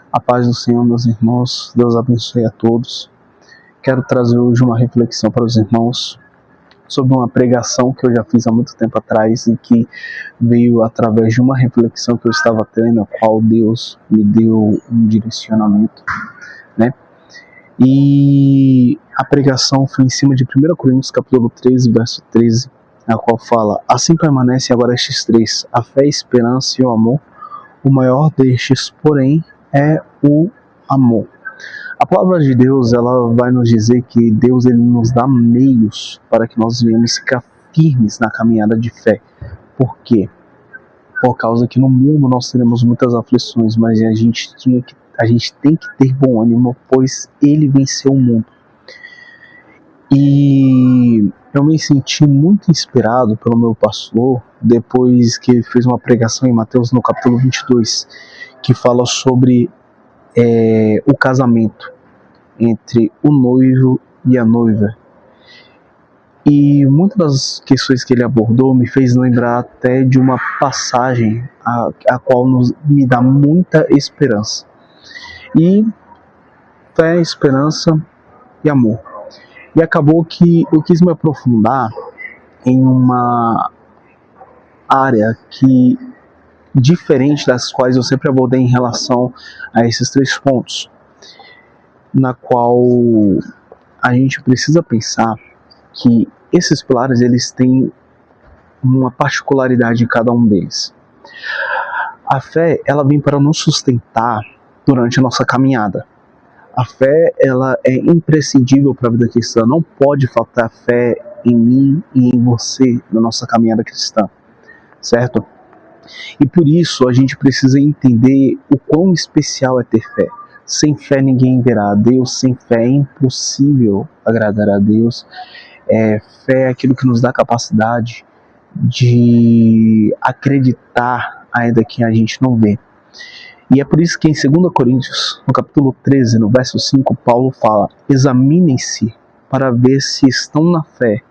A paz do Senhor, meus irmãos, Deus abençoe a todos. Quero trazer hoje uma reflexão para os irmãos sobre uma pregação que eu já fiz há muito tempo atrás e que veio através de uma reflexão que eu estava tendo, a qual Deus me deu um direcionamento, né? E a pregação foi em cima de 1 Coríntios capítulo 13, verso 13, a qual fala: assim permanecem agora estes três, a fé, a esperança e o amor. O maior destes, porém, é o amor. A palavra de Deus, ela vai nos dizer que Deus, ele nos dá meios para que nós venhamos ficar firmes na caminhada de fé. Por quê? Por causa que no mundo nós teremos muitas aflições, mas a gente tem que ter bom ânimo, pois ele venceu o mundo. E eu me senti muito inspirado pelo meu pastor, depois que ele fez uma pregação em Mateus no capítulo 22, que fala sobre o casamento entre o noivo e a noiva. E muitas das questões que ele abordou me fez lembrar até de uma passagem a qual me dá muita esperança. E fé, esperança e amor. E acabou que eu quis me aprofundar em uma área que diferente das quais eu sempre abordei em relação a esses três pontos, na qual a gente precisa pensar que esses pilares, eles têm uma particularidade em cada um deles. A fé, ela vem para nos sustentar durante a nossa caminhada. A fé, ela é imprescindível para a vida cristã. Não pode faltar fé em mim e em você na nossa caminhada cristã, certo? E por isso a gente precisa entender o quão especial é ter fé. Sem fé ninguém verá a Deus, sem fé é impossível agradar a Deus. Fé é aquilo que nos dá capacidade de acreditar ainda que a gente não vê. E é por isso que em 2 Coríntios, no capítulo 13, no verso 5, Paulo fala: examinem-se para ver se estão na fé,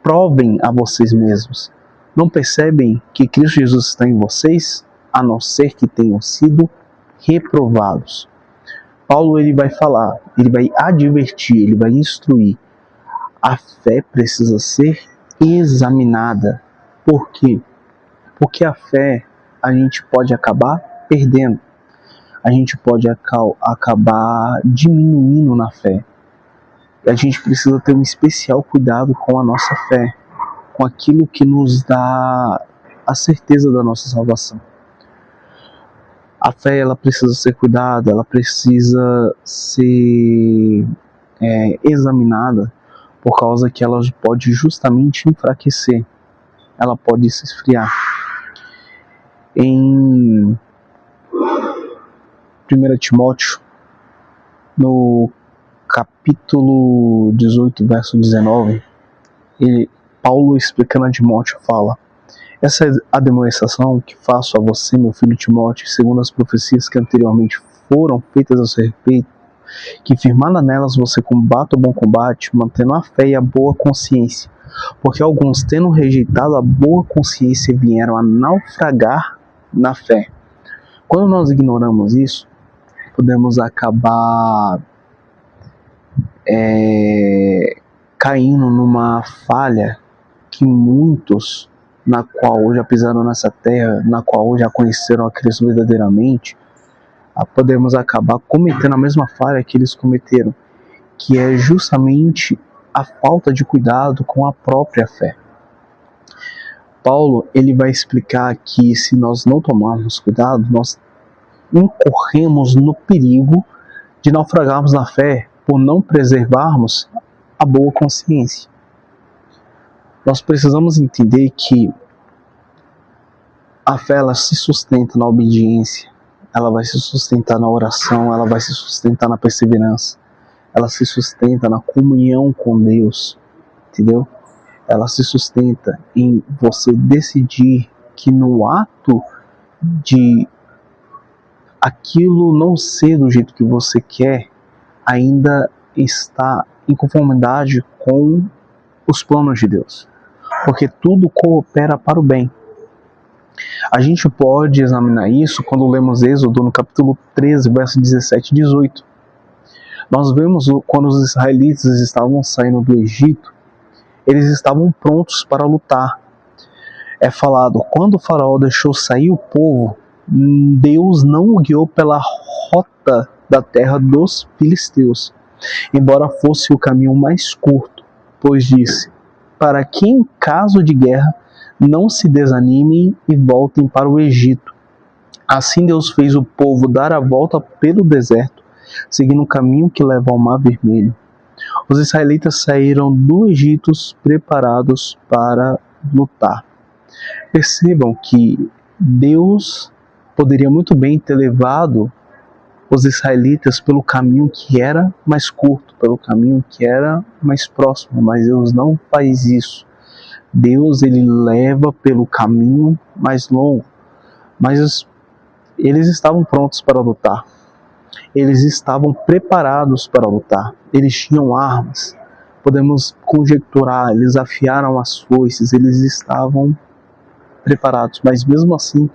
provem a vocês mesmos. Não percebem que Cristo Jesus está em vocês, a não ser que tenham sido reprovados. Paulo, ele vai falar, ele vai advertir, ele vai instruir. A fé precisa ser examinada. Por quê? Porque a fé a gente pode acabar perdendo. A gente pode acabar diminuindo na fé. A gente precisa ter um especial cuidado com a nossa fé, com aquilo que nos dá a certeza da nossa salvação. A fé, ela precisa ser cuidada, ela precisa ser examinada, por causa que ela pode justamente enfraquecer, ela pode se esfriar. Em 1 Timóteo, no capítulo 18, verso 19, Paulo, explicando a Timóteo, fala: essa é a demonstração que faço a você, meu filho Timóteo, segundo as profecias que anteriormente foram feitas a seu respeito, que firmada nelas você combata o bom combate, mantendo a fé e a boa consciência, porque alguns, tendo rejeitado a boa consciência, vieram a naufragar na fé. Quando nós ignoramos isso, podemos acabar caindo numa falha que muitos, na qual já pisaram nessa terra, na qual já conheceram a Cristo verdadeiramente, podemos acabar cometendo a mesma falha que eles cometeram, que é justamente a falta de cuidado com a própria fé. Paulo, ele vai explicar que se nós não tomarmos cuidado, nós incorremos no perigo de naufragarmos na fé por não preservarmos a boa consciência. Nós precisamos entender que a fé, ela se sustenta na obediência, ela vai se sustentar na oração, ela vai se sustentar na perseverança, ela se sustenta na comunhão com Deus, entendeu? Ela se sustenta em você decidir que no ato de aquilo não ser do jeito que você quer, ainda está em conformidade com os planos de Deus. Porque tudo coopera para o bem. A gente pode examinar isso quando lemos Êxodo no capítulo 13, verso 17 e 18. Nós vemos quando os israelitas estavam saindo do Egito, eles estavam prontos para lutar. É falado, quando o faraó deixou sair o povo, Deus não o guiou pela rota da terra dos filisteus, embora fosse o caminho mais curto, pois disse, para que em caso de guerra não se desanimem e voltem para o Egito. Assim Deus fez o povo dar a volta pelo deserto, seguindo o caminho que leva ao Mar Vermelho. Os israelitas saíram do Egito preparados para lutar. Percebam que Deus poderia muito bem ter levado os israelitas pelo caminho que era mais curto, pelo caminho que era mais próximo, mas Deus não faz isso. Deus, ele leva pelo caminho mais longo, mas eles estavam prontos para lutar. Eles estavam preparados para lutar. Eles tinham armas. Podemos conjecturar, eles afiaram as foices, eles estavam preparados, mas mesmo assim,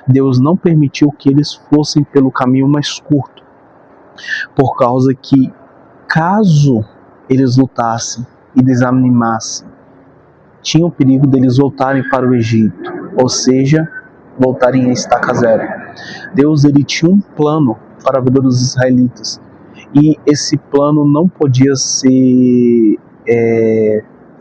Deus não permitiu que eles fossem pelo caminho mais curto, por causa que, caso eles lutassem e desanimassem, tinha o perigo deles voltarem para o Egito, ou seja, voltarem a estaca zero. Deus, ele tinha um plano para a vida dos israelitas, e esse plano não podia ser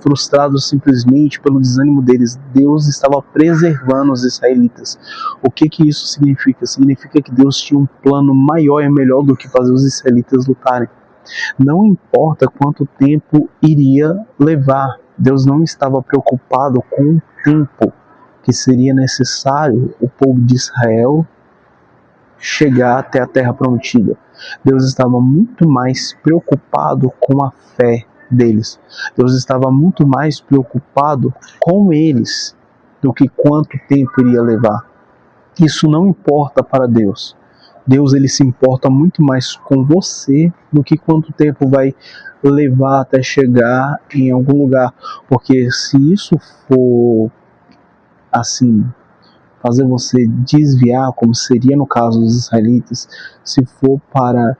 frustrado simplesmente pelo desânimo deles. Deus estava preservando os israelitas. O que isso significa? Significa que Deus tinha um plano maior e melhor do que fazer os israelitas lutarem. Não importa quanto tempo iria levar, Deus não estava preocupado com o tempo que seria necessário o povo de Israel chegar até a terra prometida. Deus estava muito mais preocupado com a fé deles. Deus estava muito mais preocupado com eles do que quanto tempo iria levar. Isso não importa para Deus. Deus, ele se importa muito mais com você do que quanto tempo vai levar até chegar em algum lugar. Porque se isso for assim, fazer você desviar, como seria no caso dos israelitas, se for para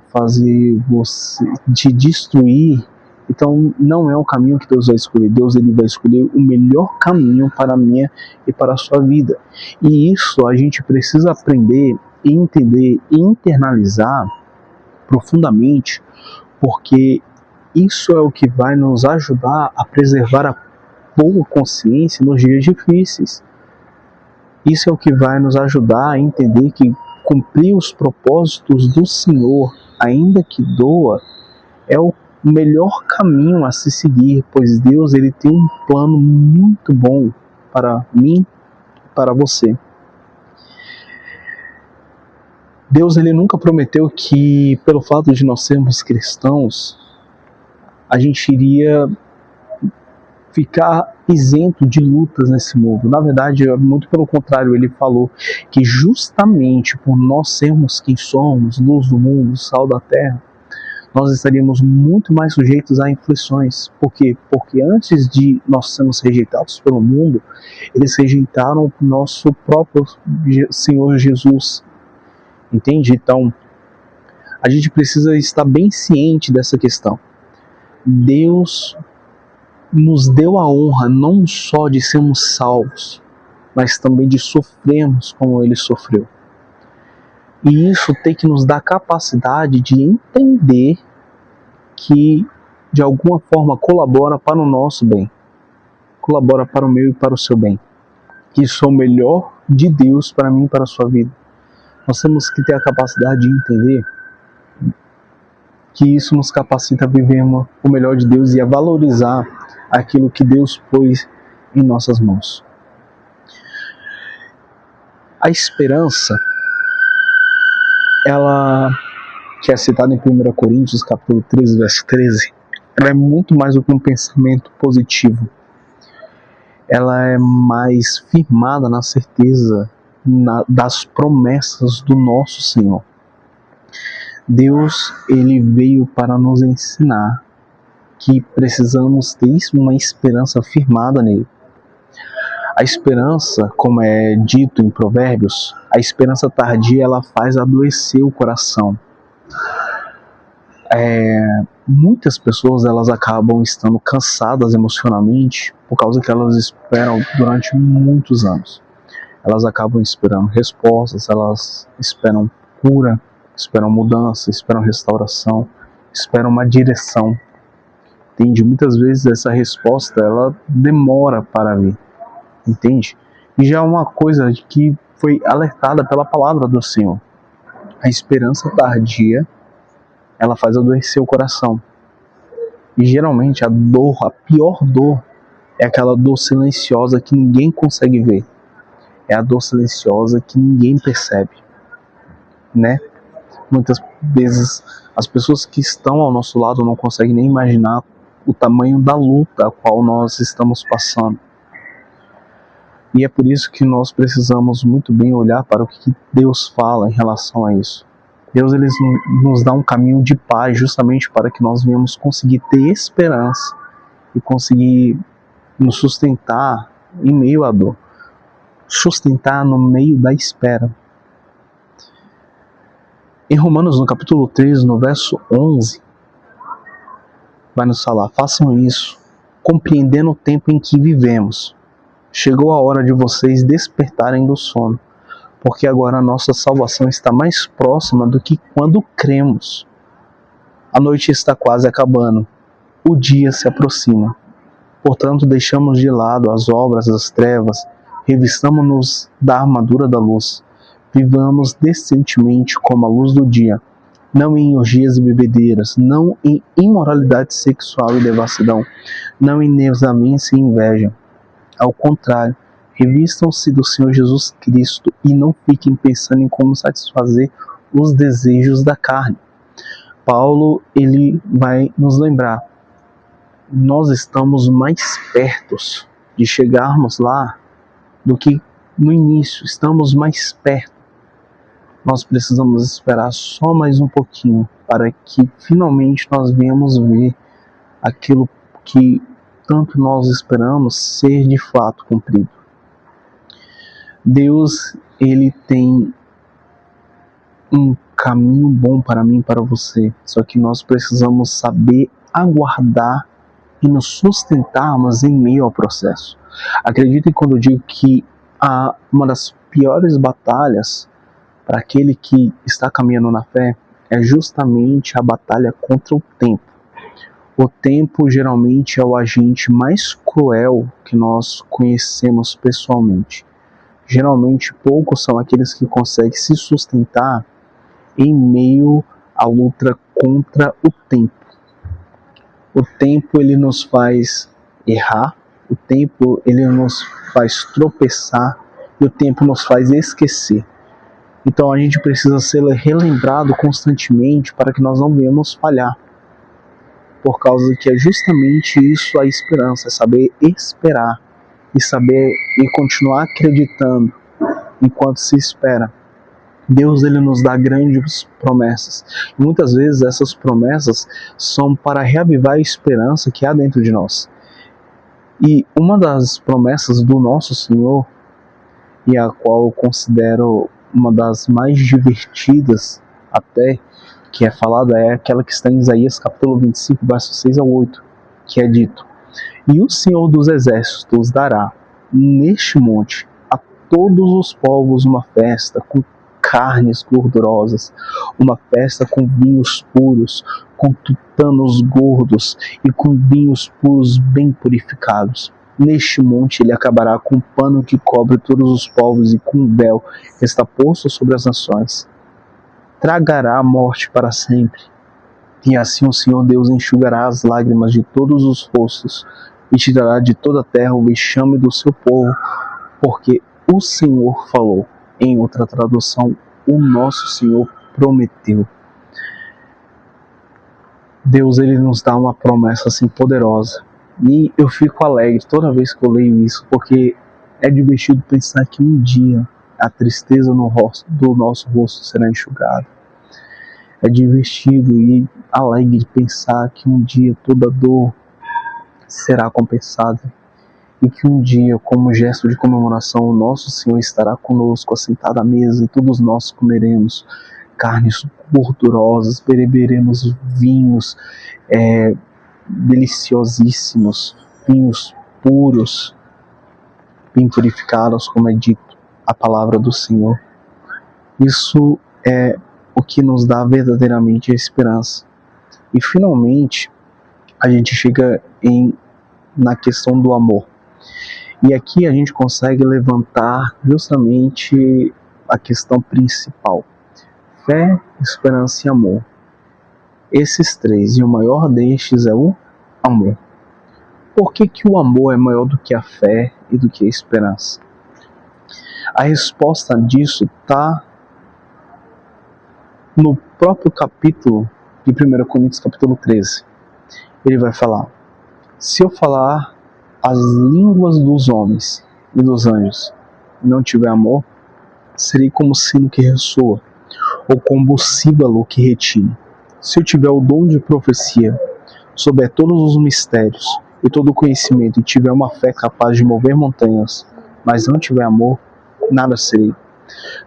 fazer você te destruir, então não é o caminho que Deus vai escolher. Deus, ele vai escolher o melhor caminho para a minha e para a sua vida. E isso a gente precisa aprender, entender e internalizar profundamente, porque isso é o que vai nos ajudar a preservar a boa consciência nos dias difíceis. Isso é o que vai nos ajudar a entender que cumprir os propósitos do Senhor, ainda que doa, é o melhor caminho a se seguir, pois Deus, ele tem um plano muito bom para mim e para você. Deus, ele nunca prometeu que, pelo fato de nós sermos cristãos, a gente iria ficar isento de lutas nesse mundo. Na verdade, muito pelo contrário, ele falou que justamente por nós sermos quem somos, luz do mundo, sal da terra, nós estaríamos muito mais sujeitos a aflições. Por quê? Porque antes de nós sermos rejeitados pelo mundo, eles rejeitaram o nosso próprio Senhor Jesus. Entende? Então, a gente precisa estar bem ciente dessa questão. Deus nos deu a honra não só de sermos salvos, mas também de sofrermos como ele sofreu. E isso tem que nos dar capacidade de entender que de alguma forma colabora para o nosso bem, colabora para o meu e para o seu bem. Isso é o melhor de Deus para mim e para a sua vida. Nós temos que ter a capacidade de entender que isso nos capacita a viver o melhor de Deus e a valorizar aquilo que Deus pôs em nossas mãos. A esperança, ela que é citada em 1 Coríntios, capítulo 13, verso 13, ela é muito mais do que um pensamento positivo. Ela é mais firmada na certeza das promessas do nosso Senhor. Deus, ele veio para nos ensinar que precisamos ter uma esperança firmada nele. A esperança, como é dito em Provérbios, a esperança tardia ela faz adoecer o coração. Muitas pessoas elas acabam estando cansadas emocionalmente por causa que elas esperam durante muitos anos. Elas acabam esperando respostas, elas esperam cura, esperam mudança, esperam restauração, esperam uma direção. Entende? Muitas vezes essa resposta ela demora para vir, entende? E já é uma coisa que foi alertada pela palavra do Senhor. A esperança tardia, ela faz adoecer o coração. E geralmente a dor, a pior dor, é aquela dor silenciosa que ninguém consegue ver. É a dor silenciosa que ninguém percebe, né? Muitas vezes as pessoas que estão ao nosso lado não conseguem nem imaginar o tamanho da luta a qual nós estamos passando. E é por isso que nós precisamos muito bem olhar para o que Deus fala em relação a isso. Deus ele nos dá um caminho de paz justamente para que nós venhamos conseguir ter esperança e conseguir nos sustentar em meio à dor. Sustentar no meio da espera. Em Romanos, no capítulo 3, no verso 11, vai nos falar: façam isso, compreendendo o tempo em que vivemos. Chegou a hora de vocês despertarem do sono, porque agora a nossa salvação está mais próxima do que quando cremos. A noite está quase acabando, o dia se aproxima. Portanto, deixamos de lado as obras das trevas, revistamo-nos da armadura da luz. Vivamos decentemente como a luz do dia, não em orgias e bebedeiras, não em imoralidade sexual e devassidão, não em desavença e inveja. Ao contrário, revistam-se do Senhor Jesus Cristo e não fiquem pensando em como satisfazer os desejos da carne. Paulo ele vai nos lembrar, nós estamos mais perto de chegarmos lá do que no início, estamos mais perto. Nós precisamos esperar só mais um pouquinho para que finalmente nós venhamos ver aquilo que tanto nós esperamos ser de fato cumprido. Deus, ele tem um caminho bom para mim e para você, só que nós precisamos saber aguardar e nos sustentarmos em meio ao processo. Acreditem quando eu digo que uma das piores batalhas para aquele que está caminhando na fé é justamente a batalha contra o tempo. O tempo geralmente é o agente mais cruel que nós conhecemos pessoalmente. Geralmente poucos são aqueles que conseguem se sustentar em meio à luta contra o tempo. O tempo ele nos faz errar, o tempo ele nos faz tropeçar e o tempo nos faz esquecer. Então a gente precisa ser relembrado constantemente para que nós não venhamos falhar. Por causa que é justamente isso a esperança, é saber esperar e saber e continuar acreditando enquanto se espera. Deus ele nos dá grandes promessas. E muitas vezes essas promessas são para reavivar a esperança que há dentro de nós. E uma das promessas do nosso Senhor, e a qual eu considero uma das mais divertidas até, que é falada, é aquela que está em Isaías capítulo 25, versos 6 ao 8, que é dito: e o Senhor dos Exércitos dará neste monte a todos os povos uma festa com carnes gordurosas, uma festa com vinhos puros, com tutanos gordos e com vinhos puros bem purificados. Neste monte ele acabará com o pano que cobre todos os povos e com o véu que está posto sobre as nações. Tragará a morte para sempre, e assim o Senhor Deus enxugará as lágrimas de todos os rostos e tirará de toda a terra o vexame do seu povo, porque o Senhor falou. Em outra tradução, o nosso Senhor prometeu. Deus ele nos dá uma promessa assim poderosa, e eu fico alegre toda vez que eu leio isso, porque é divertido pensar que um dia a tristeza do nosso rosto será enxugada. É divertido e alegre pensar que um dia toda dor será compensada e que um dia, como gesto de comemoração, o nosso Senhor estará conosco, assentado à mesa, e todos nós comeremos carnes gordurosas, beberemos vinhos deliciosíssimos, vinhos puros, bem purificados, como é dito a palavra do Senhor. Isso é o que nos dá verdadeiramente a esperança. E finalmente, a gente chega na questão do amor. E aqui a gente consegue levantar justamente a questão principal: fé, esperança e amor. Esses três, e o maior destes é o amor. Por que o amor é maior do que a fé e do que a esperança? A resposta disso está no próprio capítulo de 1 Coríntios, capítulo 13. Ele vai falar: se eu falar as línguas dos homens e dos anjos e não tiver amor, serei como sino que ressoa, ou como símbolo que retine. Se eu tiver o dom de profecia, souber todos os mistérios e todo o conhecimento, e tiver uma fé capaz de mover montanhas, mas não tiver amor, nada serei.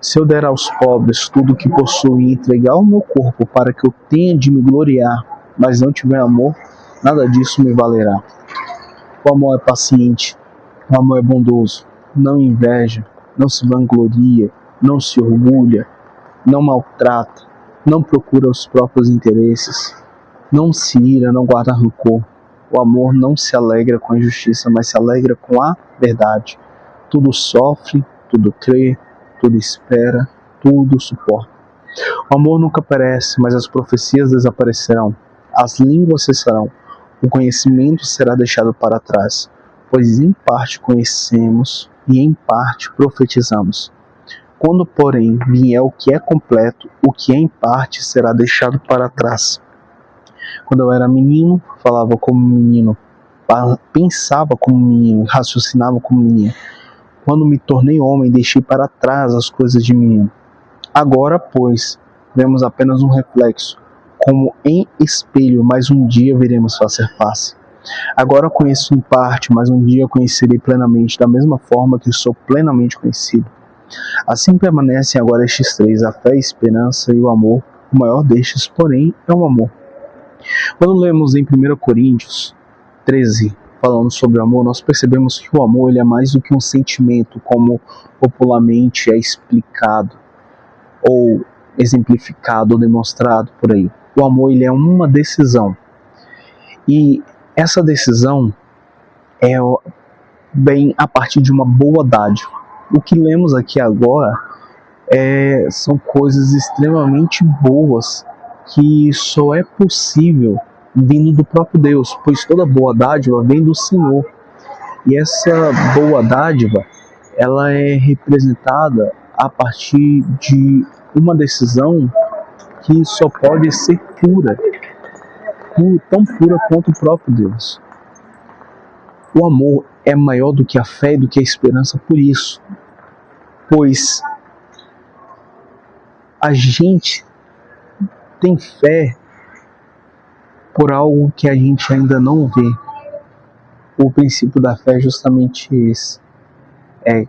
Se eu der aos pobres tudo o que possuo e entregar o meu corpo para que eu tenha de me gloriar, mas não tiver amor, nada disso me valerá. O amor é paciente, o amor é bondoso, não inveja, não se vangloria, não se orgulha, não maltrata, não procura os próprios interesses, não se ira, não guarda rancor. O amor não se alegra com a injustiça, mas se alegra com a verdade. Tudo sofre, tudo crê, tudo espera, tudo suporta. O amor nunca perece, mas as profecias desaparecerão, as línguas cessarão, o conhecimento será deixado para trás, pois em parte conhecemos e em parte profetizamos. Quando, porém, vier o que é completo, o que é em parte será deixado para trás. Quando eu era menino, falava como menino, pensava como menino, raciocinava como menino. Quando me tornei homem, deixei para trás as coisas de menino. Agora, pois, vemos apenas um reflexo, como em espelho, mas um dia veremos face a face. Agora conheço em parte, mas um dia conhecerei plenamente, da mesma forma que sou plenamente conhecido. Assim permanecem agora estes três: a fé, a esperança e o amor. O maior destes, porém, é o amor. Quando lemos em 1 Coríntios 13, falando sobre o amor, nós percebemos que o amor ele é mais do que um sentimento, como popularmente é explicado, ou exemplificado, ou demonstrado por aí. O amor ele é uma decisão. E essa decisão vem a partir de uma boa dádiva. O que lemos aqui agora são coisas extremamente boas que só é possível vindo do próprio Deus, pois toda boa dádiva vem do Senhor. E essa boa dádiva, ela é representada a partir de uma decisão que só pode ser pura, tão pura quanto o próprio Deus. O amor é maior do que a fé e do que a esperança por isso, pois a gente tem fé por algo que a gente ainda não vê. O princípio da fé é justamente esse: é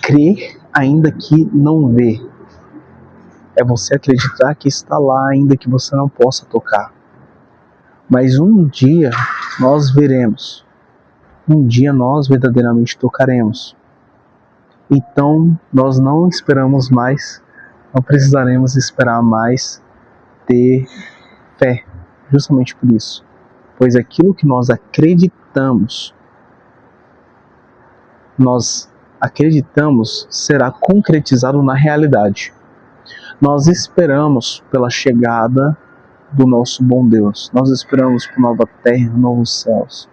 crer ainda que não vê. É você acreditar que está lá ainda que você não possa tocar. Mas um dia nós veremos. Um dia nós verdadeiramente tocaremos. Então nós não esperamos mais, não precisaremos esperar mais ter fé, justamente por isso. Pois aquilo que nós acreditamos será concretizado na realidade. Nós esperamos pela chegada do nosso bom Deus. Nós esperamos por nova terra, novos céus.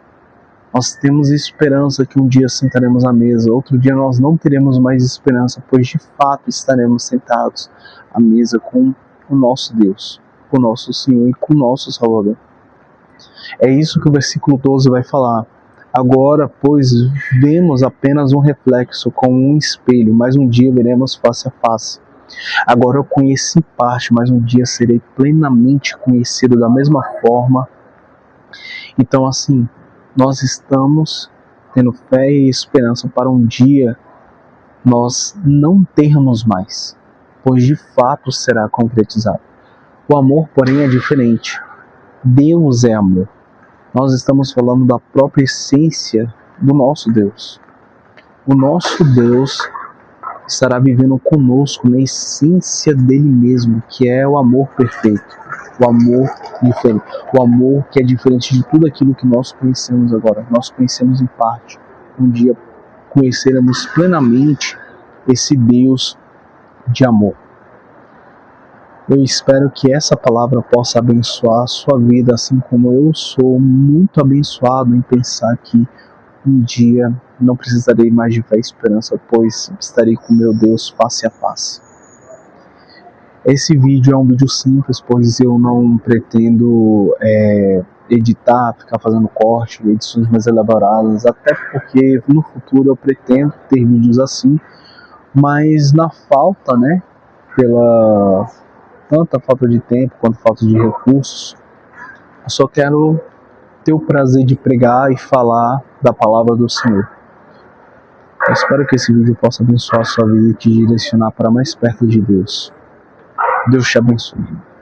Nós temos esperança que um dia sentaremos à mesa, outro dia nós não teremos mais esperança, pois de fato estaremos sentados à mesa com o nosso Deus, com o nosso Senhor e com o nosso Salvador. É isso que o versículo 12 vai falar. Agora, pois, vemos apenas um reflexo como um espelho, mas um dia veremos face a face. Agora eu conheço em parte, mas um dia serei plenamente conhecido da mesma forma. Então, assim, nós estamos tendo fé e esperança para um dia nós não termos mais, pois de fato será concretizado. O amor, porém, é diferente. Deus é amor. Nós estamos falando da própria essência do nosso Deus. O nosso Deus estará vivendo conosco na essência dele mesmo, que é o amor perfeito, o amor diferente, o amor que é diferente de tudo aquilo que nós conhecemos agora. Nós conhecemos em parte. Um dia conheceremos plenamente esse Deus de amor. Eu espero que essa palavra possa abençoar a sua vida, assim como eu sou muito abençoado em pensar que um dia não precisarei mais de fé e esperança, pois estarei com meu Deus face a face. Esse vídeo é um vídeo simples, pois eu não pretendo editar, ficar fazendo corte, edições mais elaboradas, até porque no futuro eu pretendo ter vídeos assim, mas na falta, pela tanta falta de tempo quanto falta de recursos, eu só quero ter o prazer de pregar e falar da palavra do Senhor. Eu espero que esse vídeo possa abençoar a sua vida e te direcionar para mais perto de Deus. Deus te abençoe.